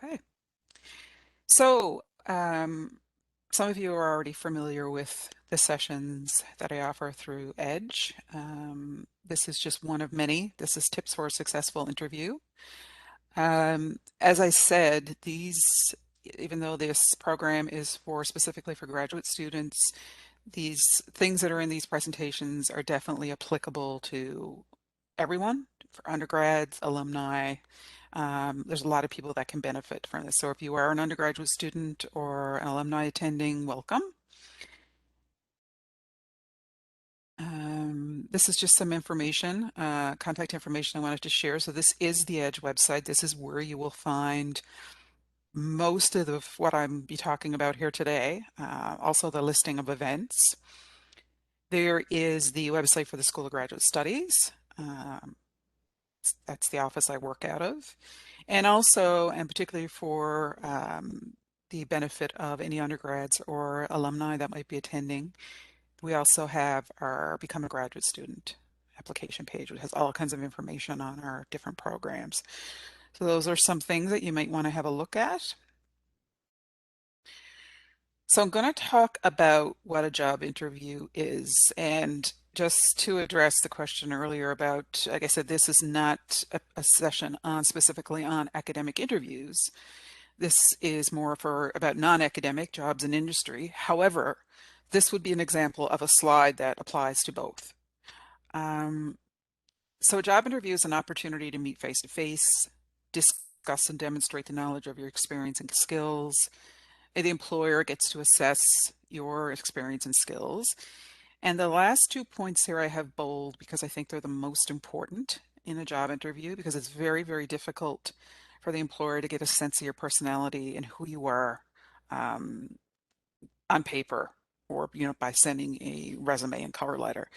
Okay. So, some of you are already familiar with the sessions that I offer through Edge. This is just one of many. This is Tips for a Successful Interview. As I said, even though this program is specifically for graduate students, these things that are in these presentations are definitely applicable to everyone, for undergrads, alumni. There's a lot of people that can benefit from this. So if you are an undergraduate student or an alumni attending, welcome. This is just some information, contact information I wanted to share. So this is the Edge website. This is where you will find most of what I'm be talking about here today. Also the listing of events. There is the website for the School of Graduate Studies. That's the office I work out of. And also, and particularly for the benefit of any undergrads or alumni that might be attending, we also have our Become a Graduate Student application page, which has all kinds of information on our different programs. So those are some things that you might want to have a look at. So I'm going to talk about what a job interview is. And just to address the question earlier about, like I said, this is not a session on specifically on academic interviews. This is more about non-academic jobs and industry. However, this would be an example of a slide that applies to both. So a job interview is an opportunity to meet face-to-face, discuss and demonstrate the knowledge of your experience and skills. The employer gets to assess your experience and skills. And the last 2 points here I have bold because I think they're the most important in a job interview, because it's very, very difficult for the employer to get a sense of your personality and who you are on paper, or by sending a resume and cover letter.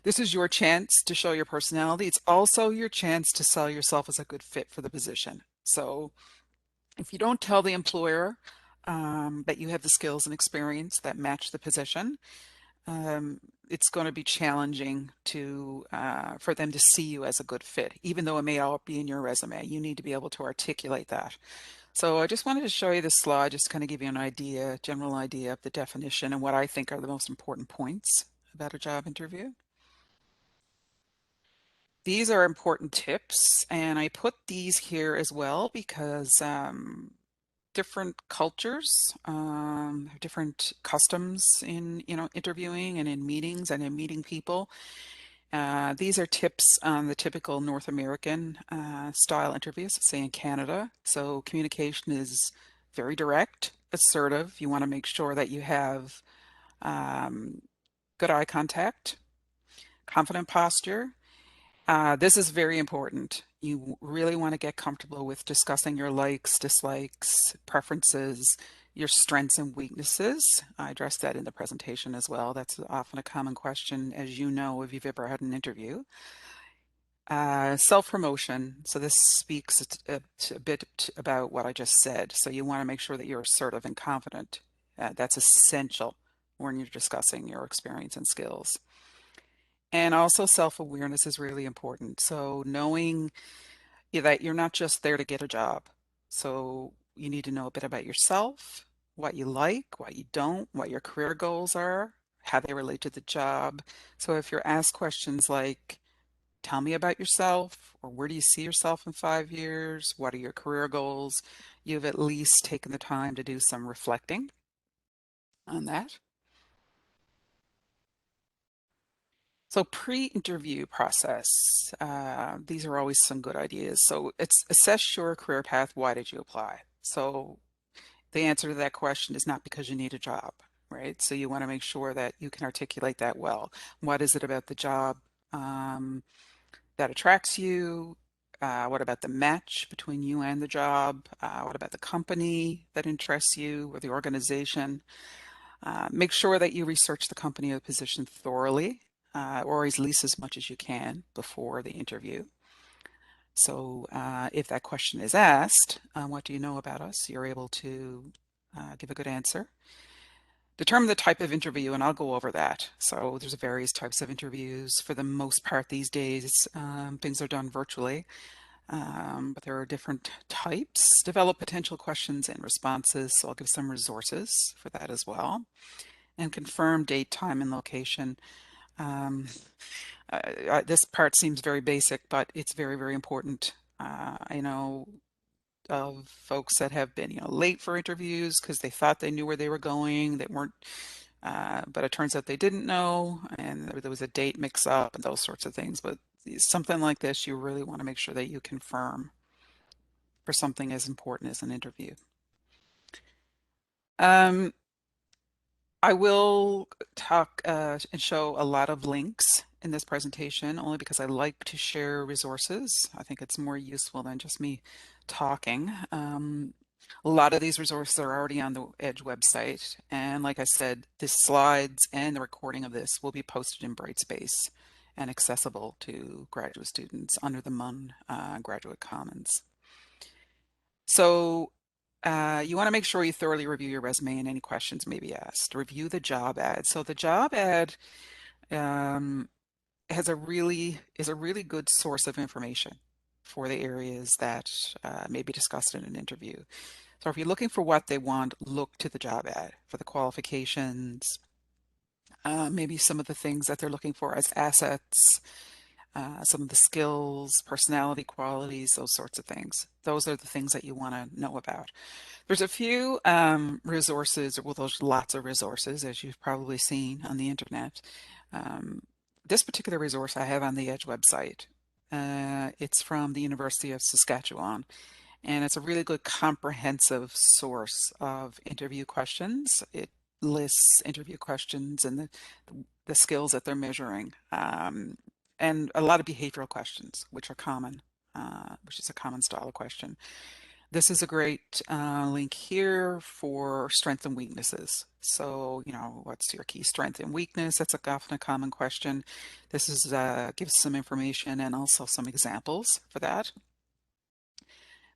This is your chance to show your personality. It's also your chance to sell yourself as a good fit for the position. So if you don't tell the employer that you have the skills and experience that match the position, it's going to be challenging for them to see you as a good fit, even though it may all be in your resume. You need to be able to articulate that. So I just wanted to show you this slide, just to kind of give you an idea, general idea of the definition and what I think are the most important points about a job interview. These are important tips, and I put these here as well because different cultures, different customs in interviewing and in meetings and in meeting people. These are tips on the typical North American style interviews, say in Canada. So communication is very direct, assertive. You want to make sure that you have good eye contact, confident posture. This is very important. You really want to get comfortable with discussing your likes, dislikes, preferences, your strengths and weaknesses. I addressed that in the presentation as well. That's often a common question, as you know, if you've ever had an interview. Self-promotion. So this speaks a bit about what I just said. So you want to make sure that you're assertive and confident. That's essential when you're discussing your experience and skills. And also self-awareness is really important. So knowing that you're not just there to get a job. So you need to know a bit about yourself, what you like, what you don't, what your career goals are, how they relate to the job. So if you're asked questions like, tell me about yourself, or where do you see yourself in 5 years? What are your career goals? You've at least taken the time to do some reflecting on that. So pre-interview process, these are always some good ideas. So it's assess your career path. Why did you apply? So the answer to that question is not because you need a job, right? So you want to make sure that you can articulate that well. What is it about the job that attracts you? What about the match between you and the job? What about the company that interests you or the organization? Make sure that you research the company or the position thoroughly, or at least as much as you can before the interview. So if that question is asked, what do you know about us? You're able to give a good answer. Determine the type of interview, and I'll go over that. So there's various types of interviews. For the most part these days, things are done virtually. but there are different types. Develop potential questions and responses. So I'll give some resources for that as well. And confirm date, time, and location. Um, this part seems very basic, but it's very, very important. I know of folks that have been, late for interviews because they thought they knew where they were going. They weren't, but it turns out they didn't know, and there was a date mix up and those sorts of things. But something like this, you really want to make sure that you confirm for something as important as an interview. Um, I will talk and show a lot of links in this presentation only because I like to share resources. I think it's more useful than just me talking. A lot of these resources are already on the Edge website. And like I said, the slides and the recording of this will be posted in Brightspace and accessible to graduate students under the MUN Graduate Commons. So you want to make sure you thoroughly review your resume and any questions may be asked. Review the job ad. So the job ad um, is a really good source of information for the areas that may be discussed in an interview. So if you're looking for what they want, look to the job ad for the qualifications, maybe some of the things that they're looking for as assets, some of the skills, personality qualities, those sorts of things. Those are the things that you want to know about. There's a few resources, well, there's lots of resources, as you've probably seen on the internet. Um, this particular resource I have on the Edge website. It's from the University of Saskatchewan, and it's a really good comprehensive source of interview questions. It lists interview questions and the skills that they're measuring, and a lot of behavioral questions, which are common, which is a common style of question. This is a great link here for strengths and weaknesses. So, what's your key strength and weakness? That's often a common question. This is gives some information and also some examples for that.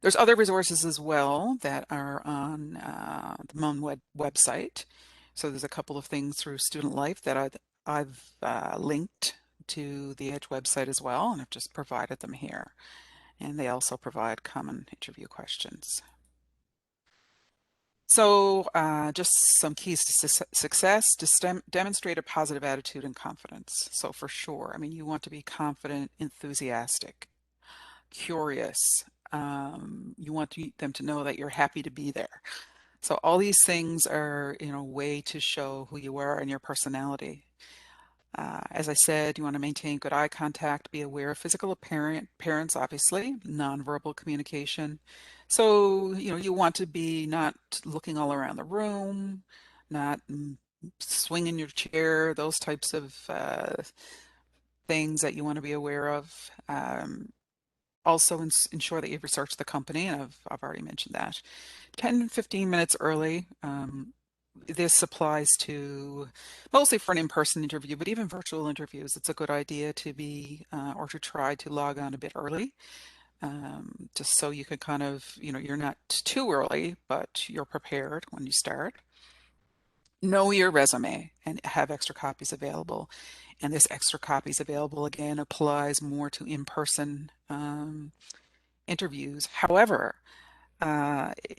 There's other resources as well that are on the MUN website. So there's a couple of things through Student Life that I've linked to the Edge website as well, and I've just provided them here. And they also provide common interview questions. So just some keys to success: to demonstrate a positive attitude and confidence. So for sure, I mean, you want to be confident, enthusiastic, curious. You want them to know that you're happy to be there. So all these things are, a way to show who you are and your personality. As I said, you want to maintain good eye contact, be aware of physical appearance, obviously, nonverbal communication. So, you want to be not looking all around the room, not swinging your chair, those types of things that you want to be aware of. Also ensure that you've researched the company, and I've already mentioned that. 10, 15 minutes early. This applies to mostly for an in-person interview, but even virtual interviews, it's a good idea to be or to try to log on a bit early, just so you can kind of, you're not too early, but you're prepared when you start. Know your resume and have extra copies available. And this extra copies available again applies more to in-person interviews. However,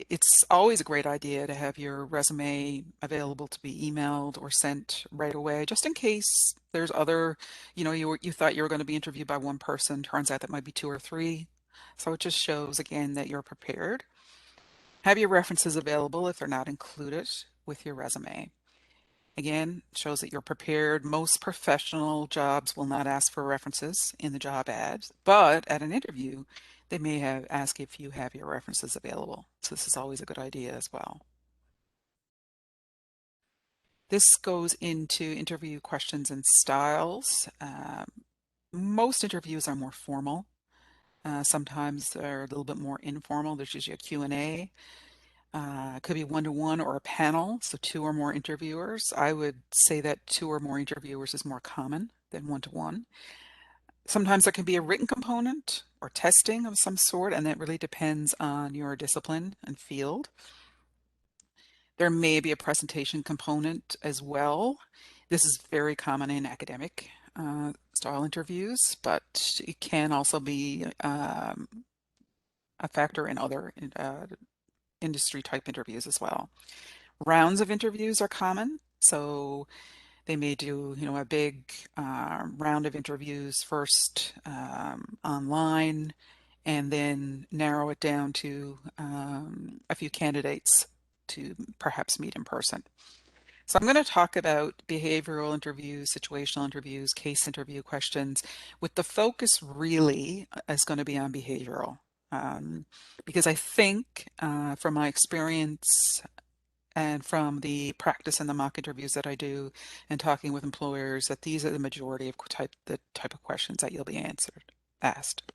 it's always a great idea to have your resume available to be emailed or sent right away, just in case there's other, you thought you were going to be interviewed by one person, turns out that might be two or three. So it just shows again that you're prepared. Have your references available if they're not included with your resume. Again, shows that you're prepared. Most professional jobs will not ask for references in the job ads, but at an interview, they may ask if you have your references available. So this is always a good idea as well. This goes into interview questions and styles. Most interviews are more formal. Sometimes they're a little bit more informal. There's usually a Q&A. It could be one-to-one or a panel, so two or more interviewers. I would say that two or more interviewers is more common than one-to-one. Sometimes there can be a written component or testing of some sort, and that really depends on your discipline and field. There may be a presentation component as well. This is very common in academic style interviews, but it can also be a factor in other industry type interviews as well. Rounds of interviews are common. So they may do, a big round of interviews first online, and then narrow it down to a few candidates to perhaps meet in person. So I'm going to talk about behavioral interviews, situational interviews, case interview questions, with the focus really is going to be on behavioral. Because I think from my experience and from the practice and the mock interviews that I do and talking with employers, that these are the majority of the type of questions that you'll be asked.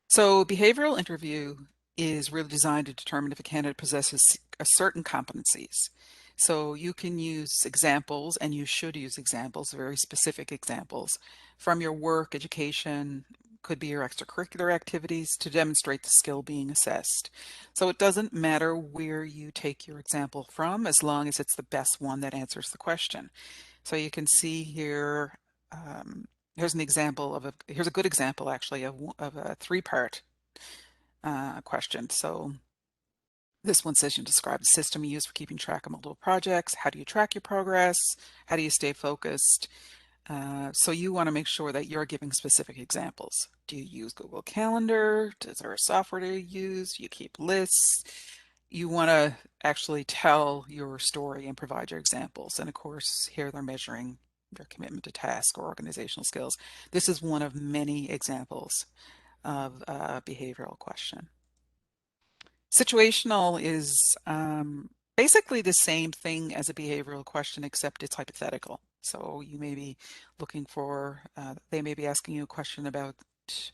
So behavioral interview is really designed to determine if a candidate possesses a certain competencies. So you can use examples, and you should use examples, very specific examples from your work, education, could be your extracurricular activities, to demonstrate the skill being assessed. So it doesn't matter where you take your example from, as long as it's the best one that answers the question. So you can see here, here's an example of here's a good example actually of a three-part question. So this one says, you describe the system you use for keeping track of multiple projects. How do you track your progress? How do you stay focused? So you want to make sure that you're giving specific examples. Do you use Google Calendar? Is there a software to use? Do you keep lists? You want to actually tell your story and provide your examples. And of course, here they're measuring your commitment to task or organizational skills. This is one of many examples of a behavioral question. Situational is basically the same thing as a behavioral question, except it's hypothetical. So you may be looking for, they may be asking you a question about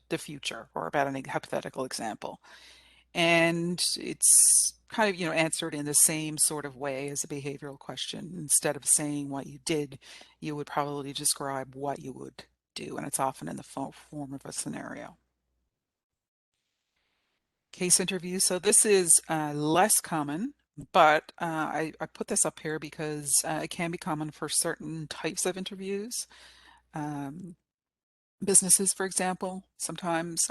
the future or about a hypothetical example. And it's kind of, answered in the same sort of way as a behavioral question. Instead of saying what you did, you would probably describe what you would do. And it's often in the form of a scenario. Case interview. So this is less common, but I put this up here because it can be common for certain types of interviews. Businesses, for example, sometimes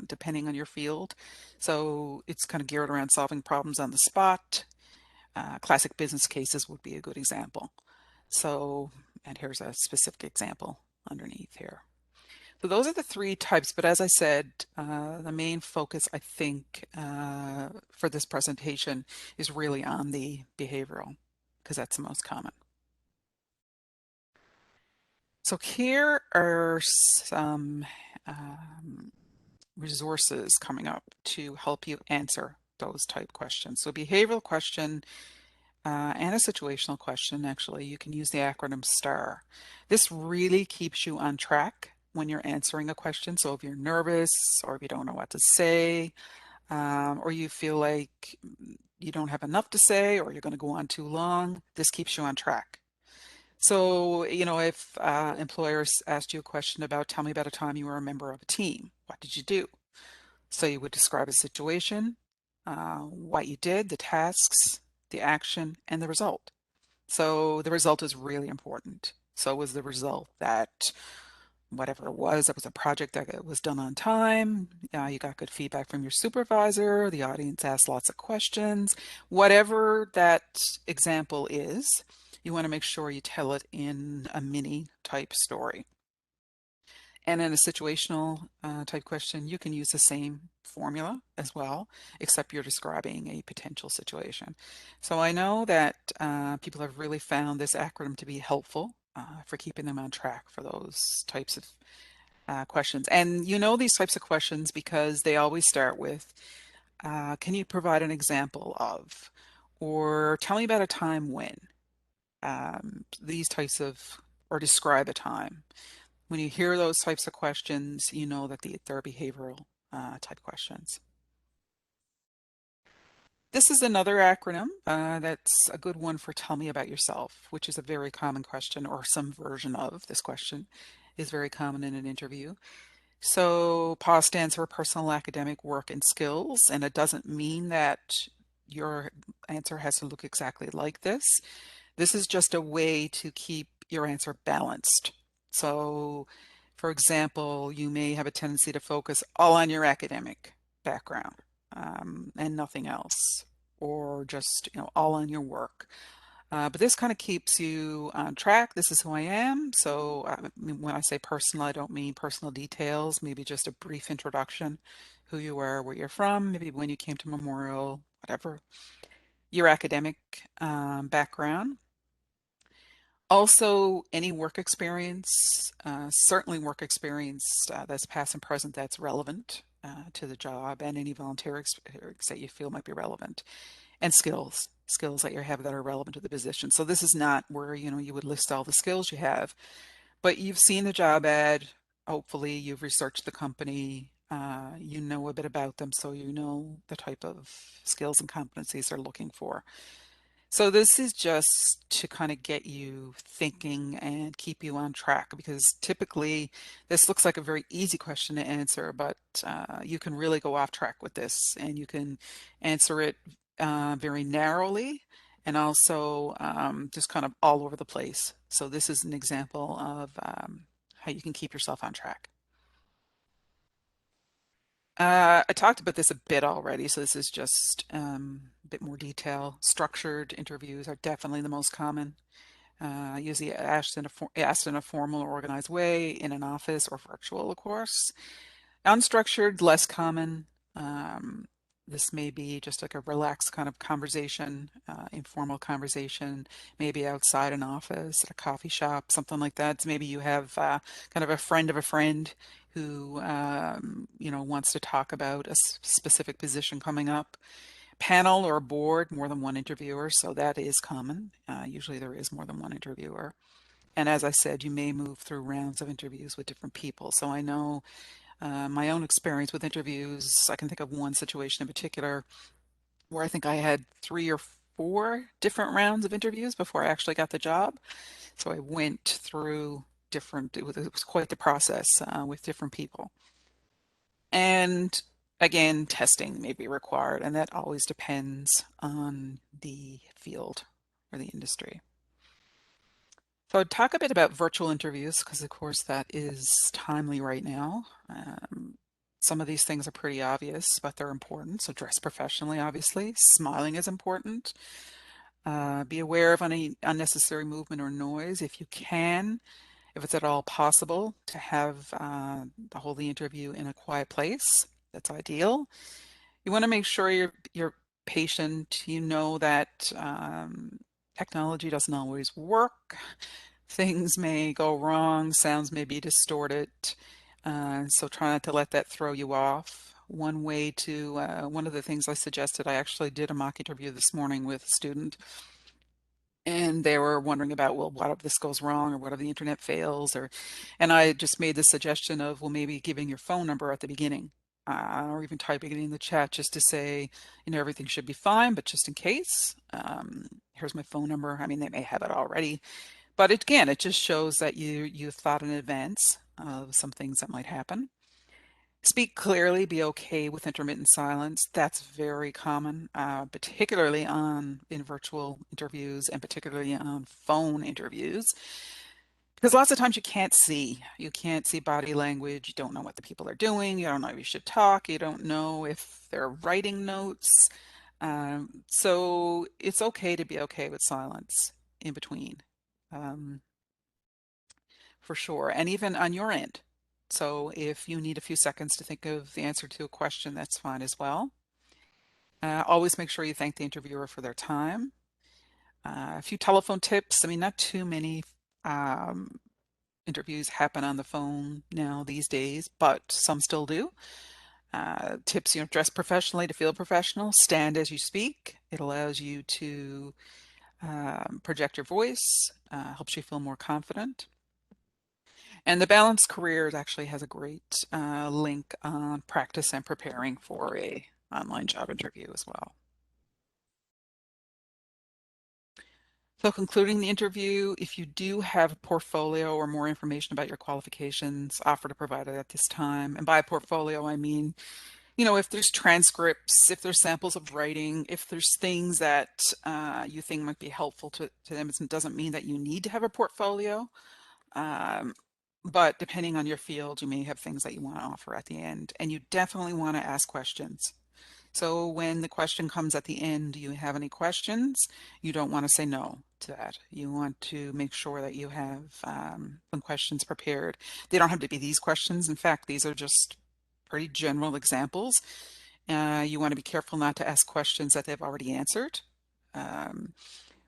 depending on your field. So it's kind of geared around solving problems on the spot. Classic business cases would be a good example. So, and here's a specific example underneath here. So those are the three types, but as I said, the main focus, I think, for this presentation is really on the behavioral, because that's the most common. So here are some resources coming up to help you answer those type questions. So behavioral question and a situational question, actually, you can use the acronym STAR. This really keeps you on track when you're answering a question. So if you're nervous, or if you don't know what to say, or you feel like you don't have enough to say, or you're going to go on too long, this keeps you on track. So, if employers asked you a question about, tell me about a time you were a member of a team, what did you do? So you would describe a situation, what you did, the tasks, the action, and the result. So the result is really important. So was the result that whatever it was, that was a project that was done on time, you got good feedback from your supervisor, the audience asked lots of questions, whatever that example is, you want to make sure you tell it in a mini type story. And in a situational type question, you can use the same formula as well, except you're describing a potential situation. So I know that people have really found this acronym to be helpful for keeping them on track for those types of questions. And these types of questions because they always start with, can you provide an example of, or tell me about a time when, these types of, or describe a time. When you hear those types of questions, you know that they're behavioral type questions. This is another acronym that's a good one for tell me about yourself, which is a very common question, or some version of this question is very common in an interview. So PAW stands for personal, academic, work, and skills, and it doesn't mean that your answer has to look exactly like this. This is just a way to keep your answer balanced. So For example, you may have a tendency to focus all on your academic background and nothing else, or just all on your work. But this kind of keeps you on track. This is who I am. So when I say personal, I don't mean personal details, maybe just a brief introduction, who you are, where you're from, maybe when you came to Memorial, whatever, your academic background. Also, any work experience, certainly work experience that's past and present that's relevant to the job, and any volunteer experience that you feel might be relevant, and skills that you have that are relevant to the position. So this is not where you would list all the skills you have, but you've seen the job ad. Hopefully, you've researched the company. You know a bit about them, so you know the type of skills and competencies they're looking for. So this is just to kind of get you thinking and keep you on track, because typically this looks like a very easy question to answer, but you can really go off track with this, and you can answer it very narrowly and also just kind of all over the place. So this is an example of how you can keep yourself on track. I talked about this a bit already, so this is just a bit more detail. Structured interviews are definitely the most common. Usually asked in a formal or organized way in an office or virtual, of course. Unstructured, less common. Um, this may be just like a relaxed kind of conversation, informal conversation, maybe outside an office, at a coffee shop, something like that. So maybe you have kind of a friend of a friend who wants to talk about a specific position coming up. Panel or board, more than one interviewer, so that is common. Usually there is more than one interviewer. And as I said, you may move through rounds of interviews with different people. So I know my own experience with interviews, I can think of one situation in particular where I think I had 3 or 4 different rounds of interviews before I actually got the job. So I went through it was quite the process with different people. And again, testing may be required, and that always depends on the field or the industry. So I'd talk a bit about virtual interviews because, of course, that is timely right now. Some of these things are pretty obvious, but they're important. So dress professionally, obviously. Smiling is important. Be aware of any unnecessary movement or noise if you can, if it's at all possible, to have to hold the interview in a quiet place. That's ideal. You want to make sure you're patient. You know that technology doesn't always work. Things may go wrong, sounds may be distorted, so try not to let that throw you off. One of the things I suggested, I actually did a mock interview this morning with a student, and they were wondering about, well, what if this goes wrong, or what if the internet fails, and I just made the suggestion of, well, maybe giving your phone number at the beginning, or even typing it in the chat just to say, everything should be fine, but just in case, here's my phone number. I mean, they may have it already, but again, it just shows that you thought in advance of some things that might happen. Speak clearly, be okay with intermittent silence. That's very common, particularly in virtual interviews, and particularly on phone interviews. Because lots of times you can't see body language. You don't know what the people are doing. You don't know if you should talk. You don't know if they're writing notes. So it's okay to be okay with silence in between. Um, for sure. And even on your end. So if you need a few seconds to think of the answer to a question, that's fine as well. Always make sure you thank the interviewer for their time. A few telephone tips. I mean, not too many um, interviews happen on the phone now these days, but some still do. Tips, dress professionally to feel professional. Stand as you speak. It allows you to project your voice, helps you feel more confident. And the Balanced Careers actually has a great link on practice and preparing for a online job interview as well. So concluding the interview, if you do have a portfolio or more information about your qualifications, offer to provide it at this time. And by portfolio, I mean, if there's transcripts, if there's samples of writing, if there's things that you think might be helpful to them. It doesn't mean that you need to have a portfolio. Um, But depending on your field, you may have things that you want to offer at the end, and you definitely want to ask questions. So when the question comes at the end, do you have any questions? You don't want to say no to that. You want to make sure that you have some questions prepared. They don't have to be these questions. In fact, these are just pretty general examples. You want to be careful not to ask questions that they've already answered. Um,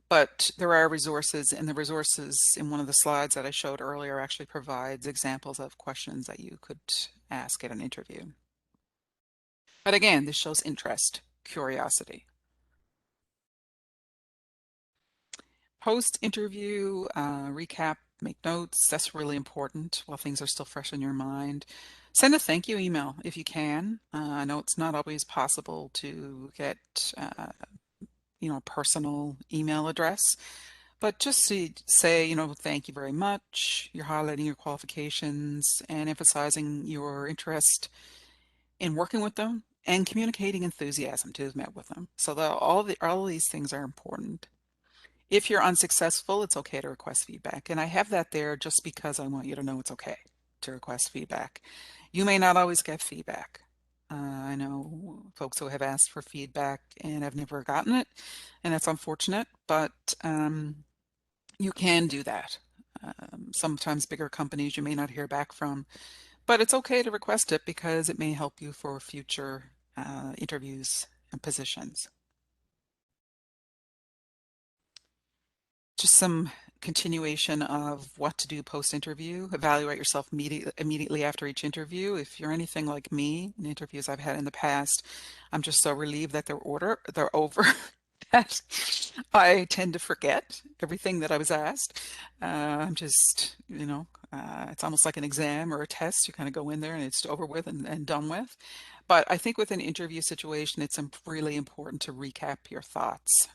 but there are resources, and the resources in one of the slides that I showed earlier actually provides examples of questions that you could ask at an interview. But again, this shows interest, curiosity. Post-interview recap, make notes. That's really important while things are still fresh in your mind. Send a thank you email if you can. I know it's not always possible to get a personal email address, but just to say, thank you very much. You're highlighting your qualifications and emphasizing your interest in working with them and communicating enthusiasm to have met with them. So all of these things are important. If you're unsuccessful, it's okay to request feedback. And I have that there just because I want you to know it's okay to request feedback. You may not always get feedback. I know folks who have asked for feedback and have never gotten it, and that's unfortunate, but you can do that. Sometimes bigger companies you may not hear back from, but it's okay to request it because it may help you for future interviews and positions. Just some continuation of what to do post-interview. Evaluate yourself immediately after each interview. If you're anything like me in interviews I've had in the past, I'm just so relieved that they're over that I tend to forget everything that I was asked. I'm just, it's almost like an exam or a test. You kind of go in there and it's over with and done with. But I think with an interview situation, it's really important to recap your thoughts.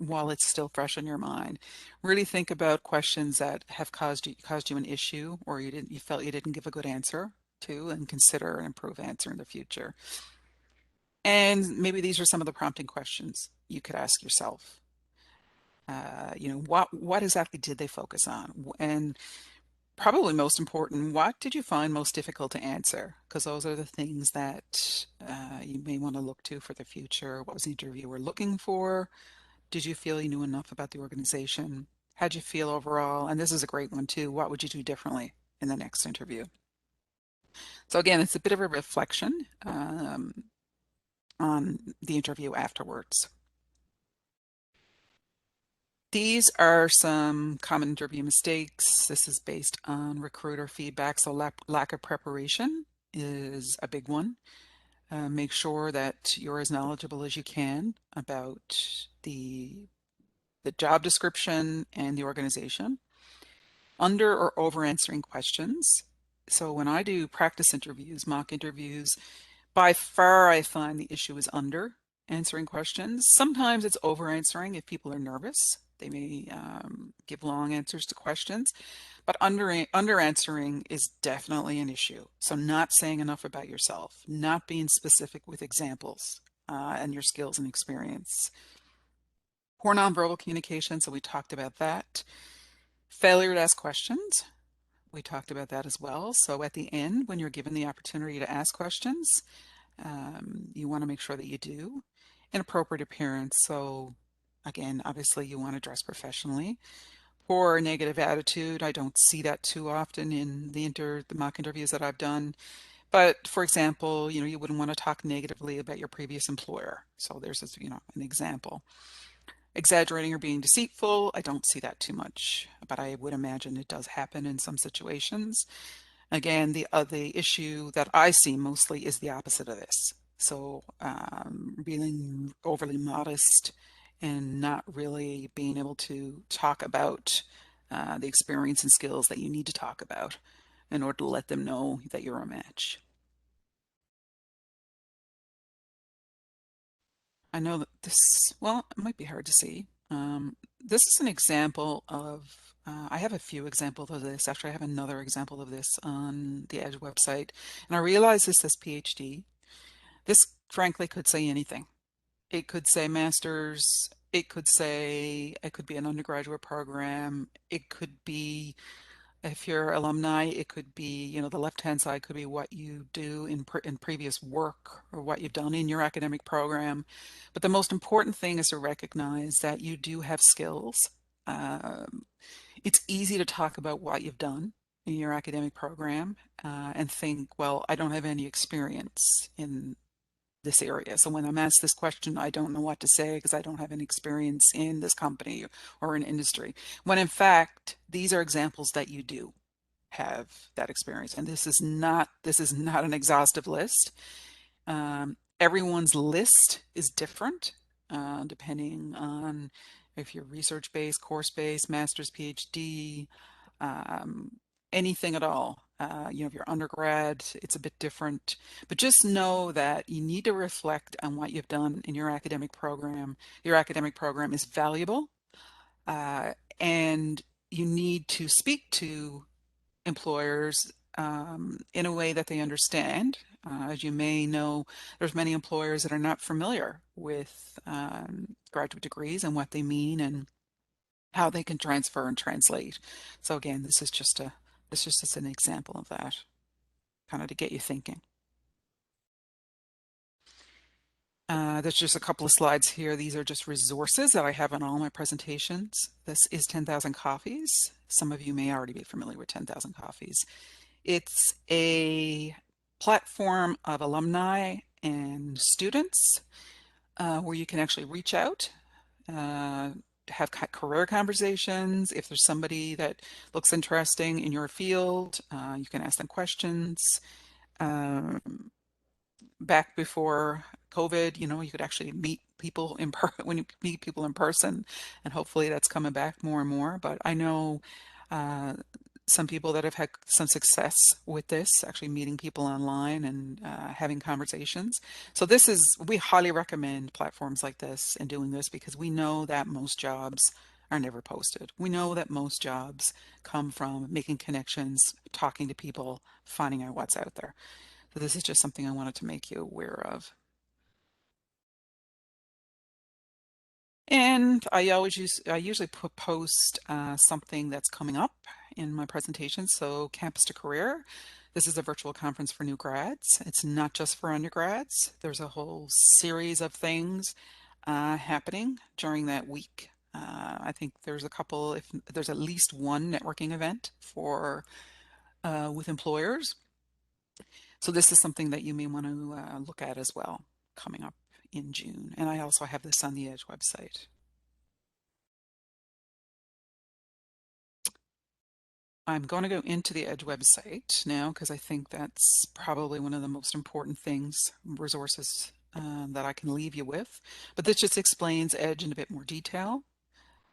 While it's still fresh in your mind. Really think about questions that have caused you an issue, or you felt you didn't give a good answer to, and consider an improved answer in the future. And maybe these are some of the prompting questions you could ask yourself. What exactly did they focus on? And probably most important, what did you find most difficult to answer? Because those are the things that you may want to look to for the future. What was the interviewer looking for? Did you feel you knew enough about the organization? How'd you feel overall? And this is a great one too. What would you do differently in the next interview? So again, it's a bit of a reflection on the interview afterwards. These are some common interview mistakes. This is based on recruiter feedback. So lack of preparation is a big one. Make sure that you're as knowledgeable as you can about the job description and the organization. Under or over answering questions. So when I do practice interviews, mock interviews, by far I find the issue is under answering questions. Sometimes it's over answering if people are nervous. They may give long answers to questions, but under answering is definitely an issue. So not saying enough about yourself, not being specific with examples and your skills and experience. Poor nonverbal communication, so we talked about that. Failure to ask questions. We talked about that as well. So at the end, when you're given the opportunity to ask questions, you want to make sure that you do. Inappropriate appearance. So again, obviously you want to dress professionally. Poor or negative attitude. I don't see that too often in the mock interviews that I've done. But for example, you wouldn't want to talk negatively about your previous employer. So there's this, an example. Exaggerating or being deceitful. I don't see that too much, but I would imagine it does happen in some situations. Again, the issue that I see mostly is the opposite of this. So being overly modest and not really being able to talk about the experience and skills that you need to talk about in order to let them know that you're a match. I know that well, it might be hard to see. This is an example of, I have a few examples of this. Actually, I have another example of this on the Edge website. And I realize this says PhD. This frankly could say anything. It could say master's. It could be an undergraduate program. It could be If you're alumni, it could be, you know, the left-hand side could be what you do in previous work or what you've done in your academic program. But the most important thing is to recognize that you do have skills. Um, it's easy to talk about what you've done in your academic program and think, well, I don't have any experience in this area. So when I'm asked this question, I don't know what to say because I don't have any experience in this company or in industry. When in fact, these are examples that you do have that experience. And this is not an exhaustive list. Everyone's list is different depending on if you're research-based, course-based, master's, PhD, um, anything at all. You know, if you're undergrad, it's a bit different. But just know that you need to reflect on what you've done in your academic program. Your academic program is valuable, and you need to speak to employers in a way that they understand. As you may know, there's many employers that are not familiar with graduate degrees and what they mean and how they can transfer and translate. So again, this is just an example of that, kind of to get you thinking. There's just a couple of slides here. These are just resources that I have on all my presentations. This is 10,000 Coffees. Some of you may already be familiar with 10,000 Coffees. It's a platform of alumni and students where you can actually reach out, have career conversations. If there's somebody that looks interesting in your field, you can ask them questions. Um, Back before COVID, you know, you could actually meet people when you meet people in person, and hopefully that's coming back more and more. But I know uh, some people that have had some success with this, actually meeting people online and having conversations. So we highly recommend platforms like this and doing this because we know that most jobs are never posted. We know that most jobs come from making connections, talking to people, finding out what's out there. So this is just something I wanted to make you aware of. And I usually post something that's coming up in my presentation. So Campus to Career, this is a virtual conference for new grads. It's not just for undergrads. There's a whole series of things happening during that week. I think there's a couple, if there's at least one networking event for with employers. So this is something that you may want to look at as well coming up in June. And I also have this on the Edge website. I'm going to go into the Edge website now because I think that's probably one of the most important things, resources that I can leave you with. But this just explains Edge in a bit more detail,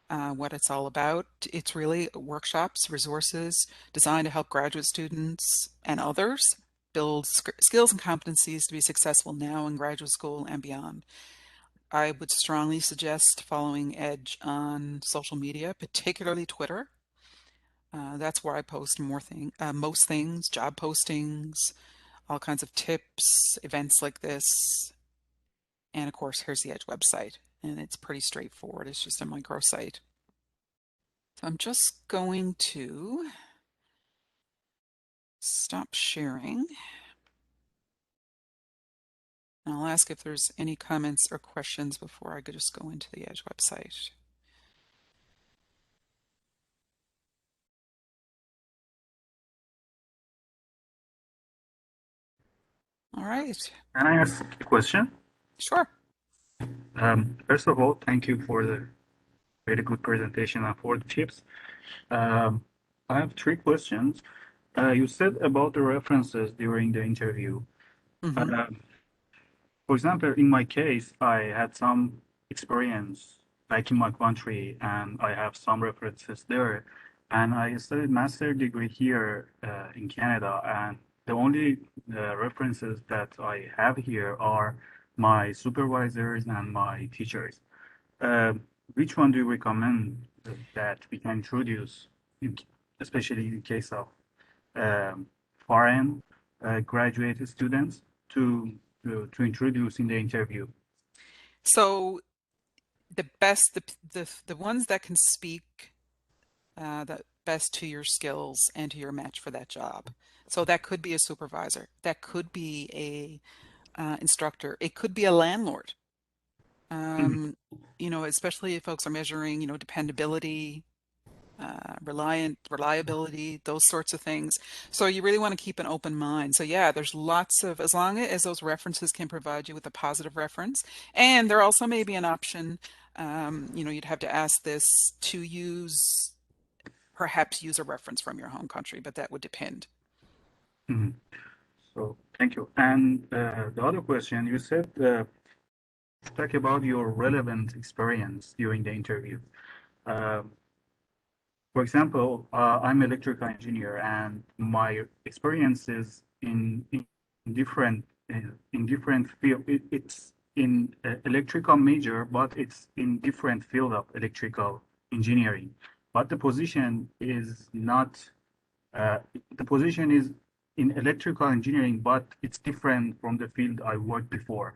what it's all about. It's really workshops, resources designed to help graduate students and others build skills and competencies to be successful now in graduate school and beyond. I would strongly suggest following Edge on social media, particularly Twitter. That's where I post most things, job postings, all kinds of tips, events like this. And of course, here's the Edge website. And it's pretty straightforward. It's just a microsite. So I'm just going to stop sharing. And I'll ask if there's any comments or questions before I could just go into the Edge website. All right. Can I ask a question? Sure. First of all, thank you for the very good presentation and for the tips. Um, I have three questions. You said about the references during the interview. Mm-hmm. Uh, for example, in my case, I had some experience back in my country and I have some references there. And I studied master degree here in Canada. And the only references that I have here are my supervisors and my teachers. Uh, which one do you recommend that we can introduce, in, especially in case of um, foreign graduate students to introduce in the interview? So the best, the ones that can speak that best to your skills and to your match for that job. So that could be a supervisor, that could be a instructor, it could be a landlord. Mhm. Um, you know, especially if folks are measuring, you know, dependability, reliability, those sorts of things. So you really want to keep an open mind. So yeah, there's lots of, as long as those references can provide you with a positive reference, and there also may be an option, you know, you'd have to ask this to use, perhaps use a reference from your home country, but that would depend. Mhm. So thank you. And the other question, you said talk about your relevant experience during the interview. Um, For example, I'm electrical engineer, and my experience is in different in different field. It's in electrical major, but it's in different field of electrical engineering. But the position is not. Uh, the position is in electrical engineering, but it's different from the field I worked before.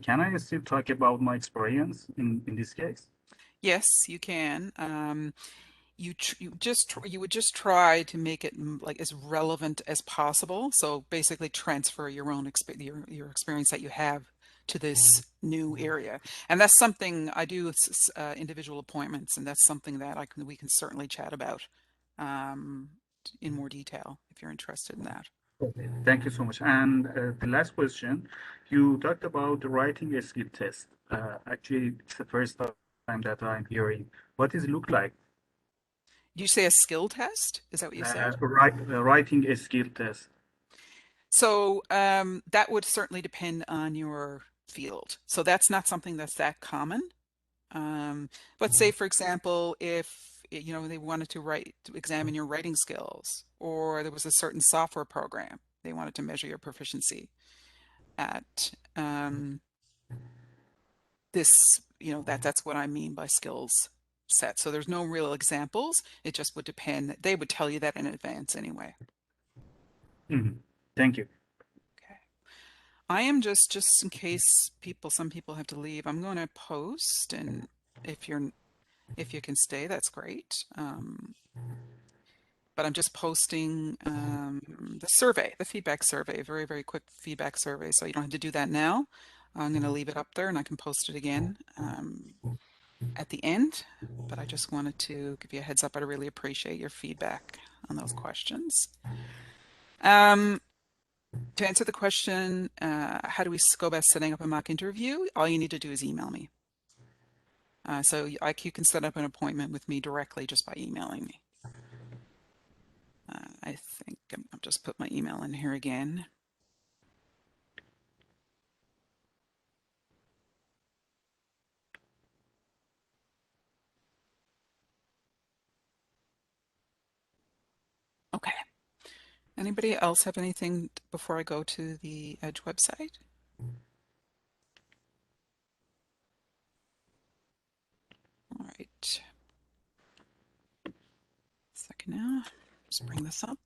Can I still talk about my experience in this case? Yes, you can. You would just try to make it like as relevant as possible. So basically transfer your own your experience that you have to this new area. And that's something I do with individual appointments, and that's something that we can certainly chat about um, in more detail if you're interested in that. Okay, thank you so much. And the last question, you talked about the writing a skill test. Actually, it's the first time that I'm hearing. What does it look like? Did you say a skill test? Is that what you said? Writing a skill test. So that would certainly depend on your field. So that's not something that's that common. Um, but say, for example, if you know they wanted to write to examine your writing skills, or there was a certain software program they wanted to measure your proficiency at, this, you know, that's what I mean by skills set. So there's no real examples. It just would depend. They would tell you that in advance anyway. Mhm. Thank you. Okay. I am just in case some people have to leave, I'm going to post, and if you're if you can stay, that's great. But I'm just posting the survey, the feedback survey, very, very quick feedback survey. So you don't have to do that now. I'm going to leave it up there and I can post it again at the end. But I just wanted to give you a heads up. I really appreciate your feedback on those questions. Um, to answer the question, how do we go about setting up a mock interview? All you need to do is email me. So you can set up an appointment with me directly just by emailing me. I think I'll just put my email in here again. Okay. Anybody else have anything before I go to the Edge website? All right. Second now. Just bring this up.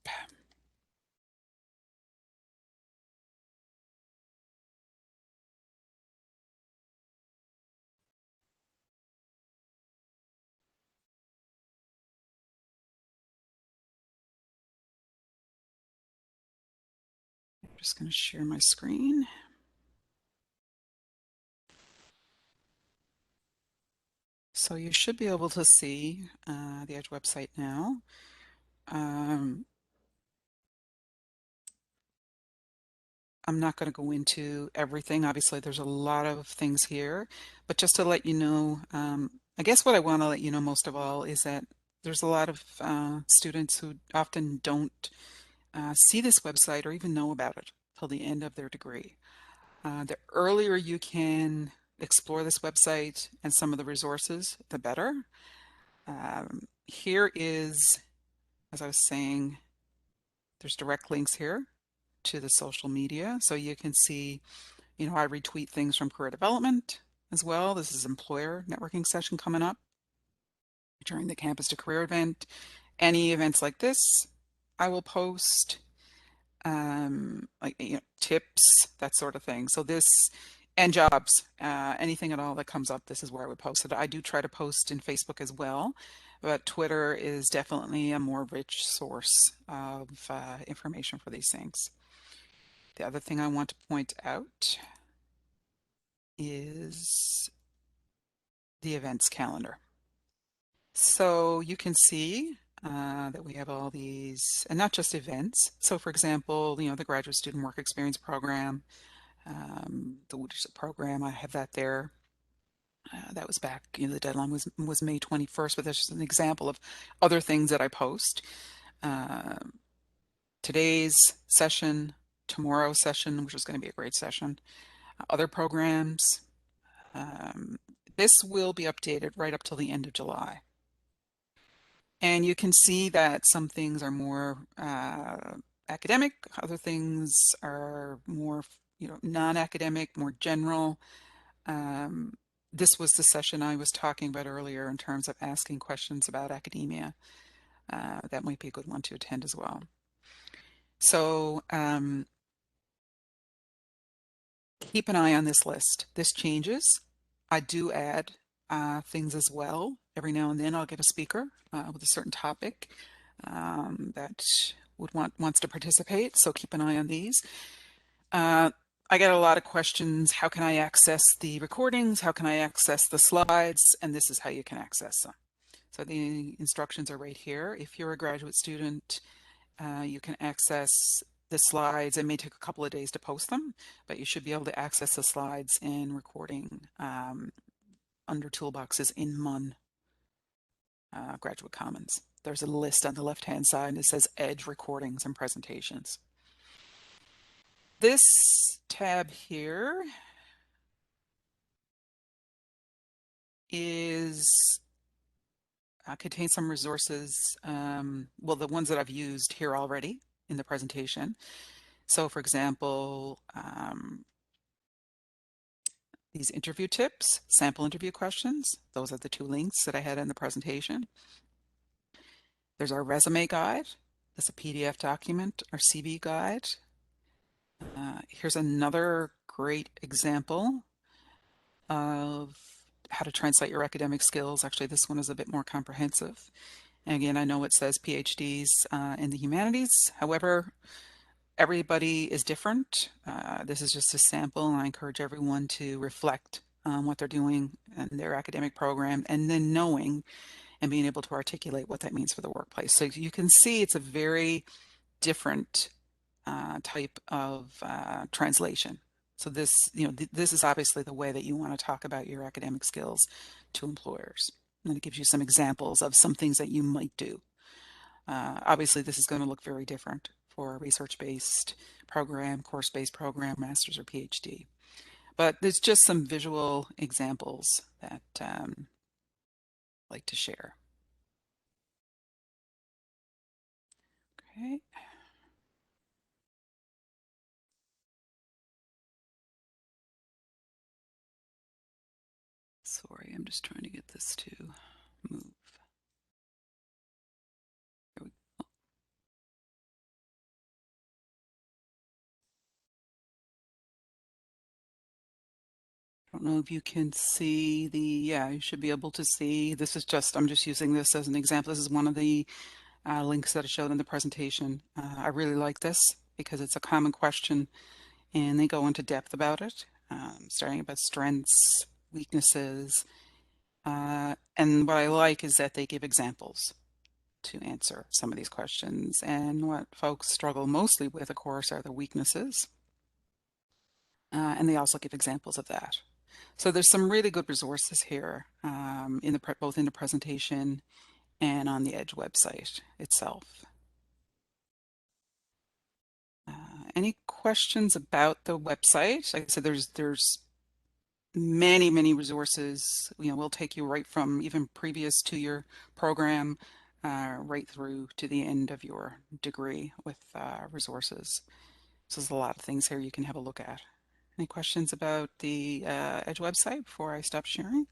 I'm just going to share my screen. So you should be able to see the Edge website now. Um, I'm not going to go into everything. Obviously, there's a lot of things here, but just to let you know, I guess what I want to let you know most of all is that there's a lot of students who often don't see this website or even know about it till the end of their degree. The earlier you can explore this website and some of the resources, the better. Here is, as I was saying, there's direct links here to the social media. So you can see, you know, I retweet things from career development as well. This is employer networking session coming up during the campus to career event. Any events like this, I will post like, you know, tips, that sort of thing. So this And jobs, anything at all that comes up, this is where I would post it. I do try to post in Facebook as well, but Twitter is definitely a more rich source of information for these things. The other thing I want to point out is the events calendar. So you can see that we have all these, and not just events. So for example, the Graduate Student Work Experience Program, the leadership program, I have that there. That was back, the deadline was May 21st, but that's just an example of other things that I post. Uh, Today's session, tomorrow's session, which is going to be a great session, other programs. Um, this will be updated right up till the end of July. And you can see that some things are more academic, other things are more, non-academic, more general. Um, this was the session I was talking about earlier in terms of asking questions about academia. That might be a good one to attend as well. So keep an eye on this list. This changes. I do add things as well. Every now and then I'll get a speaker with a certain topic that wants to participate. So keep an eye on these. I get a lot of questions. How can I access the recordings? How can I access the slides? And this is how you can access them. So the instructions are right here. If you're a graduate student, you can access the slides. It may take a couple of days to post them, but you should be able to access the slides and recording under toolboxes in MUN Graduate Commons. There's a list on the left-hand side and it says Edge Recordings and Presentations. This tab here is contains some resources, well, the ones that I've used here already in the presentation. So for example, these interview tips, sample interview questions, those are the two links that I had in the presentation. There's our resume guide. That's a PDF document, our CV guide. Here's another great example of how to translate your academic skills. Actually, this one is a bit more comprehensive. And again, I know it says PhDs in the humanities. However, everybody is different. This is just a sample, and I encourage everyone to reflect on what they're doing in their academic program, and then knowing and being able to articulate what that means for the workplace. So you can see it's a very different type of translation. So this, this is obviously the way that you want to talk about your academic skills to employers. And it gives you some examples of some things that you might do. Obviously, this is going to look very different for a research-based program, course-based program, master's or PhD. But there's just some visual examples that I'd like to share. Okay. Sorry, I'm just trying to get this to move. There we go. I don't know if you can see the, yeah, you should be able to see. This is just, I'm just using this as an example. This is one of the links that I showed in the presentation. I really like this because it's a common question and they go into depth about it, starting about strengths, weaknesses. And what I like is that they give examples to answer some of these questions. And what folks struggle mostly with, of course, are the weaknesses. And they also give examples of that. So there's some really good resources here in both in the presentation and on the Edge website itself. Any questions about the website? Like I said, there's many resources. We'll take you right from even previous to your program right through to the end of your degree with resources. So there's a lot of things here you can have a look at. Any questions about the Edge website before I stop sharing?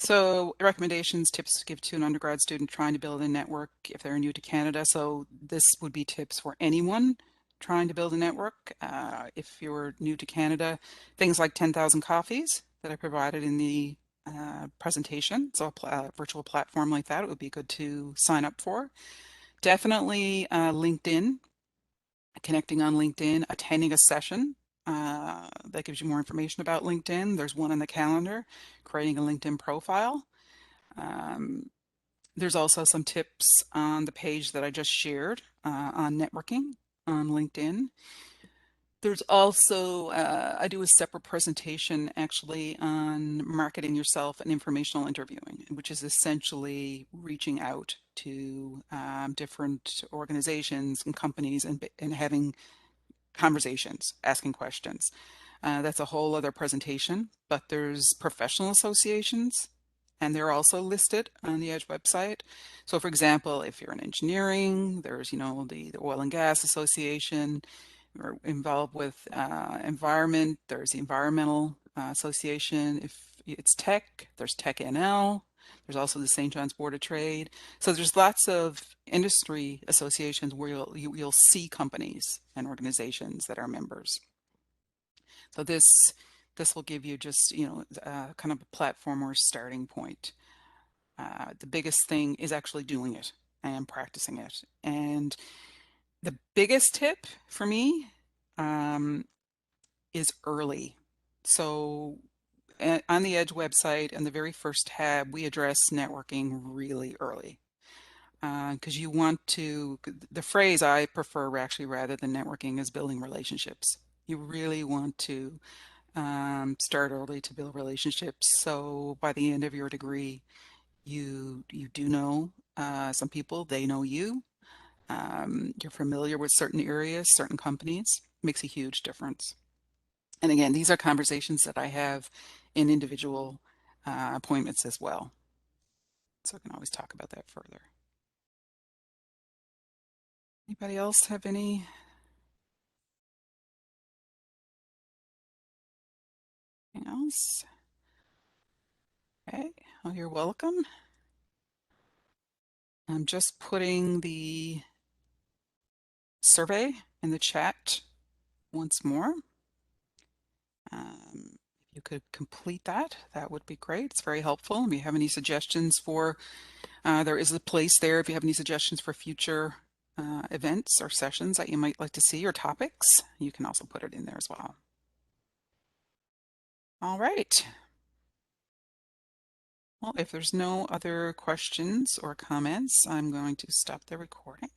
So recommendations, tips to give to an undergrad student trying to build a network if they're new to Canada. So this would be tips for anyone trying to build a network. If you're new to Canada, things like 10,000 coffees that I provided in the presentation. So a virtual platform like that, it would be good to sign up for. Definitely LinkedIn, connecting on LinkedIn, attending a session that gives you more information about LinkedIn. There's one on the calendar, creating a LinkedIn profile. Um, there's also some tips on the page that I just shared on networking on LinkedIn. There's also, I do a separate presentation actually on marketing yourself and informational interviewing, which is essentially reaching out to different organizations and companies and having conversations, asking questions. That's a whole other presentation, but there's professional associations and they're also listed on the Edge website. So for example, if you're in engineering, there's, the Oil and Gas Association. We're involved with environment, there's the Environmental Association. If it's tech, there's Tech NL. There's also the St. John's Board of Trade. So there's lots of industry associations where you'll see companies and organizations that are members. So this will give you just kind of a platform or a starting point. The biggest thing is actually doing it and practicing it. And the biggest tip for me is early. So on the Edge website and the very first tab, we address networking really early. Because you want to, the phrase I prefer actually rather than networking is building relationships. You really want to start early to build relationships. So by the end of your degree, you do know some people, they know you. You're familiar with certain areas, certain companies. Makes a huge difference. And again, these are conversations that I have in individual appointments as well. So I can always talk about that further. Anybody else have anything else? Okay, well, you're welcome. I'm just putting the survey in the chat once more. If you could complete that, that would be great. It's very helpful. If you have any suggestions for, there is a place there if you have any suggestions for future events or sessions that you might like to see or topics, you can also put it in there as well. All right. Well, if there's no other questions or comments, I'm going to stop the recording.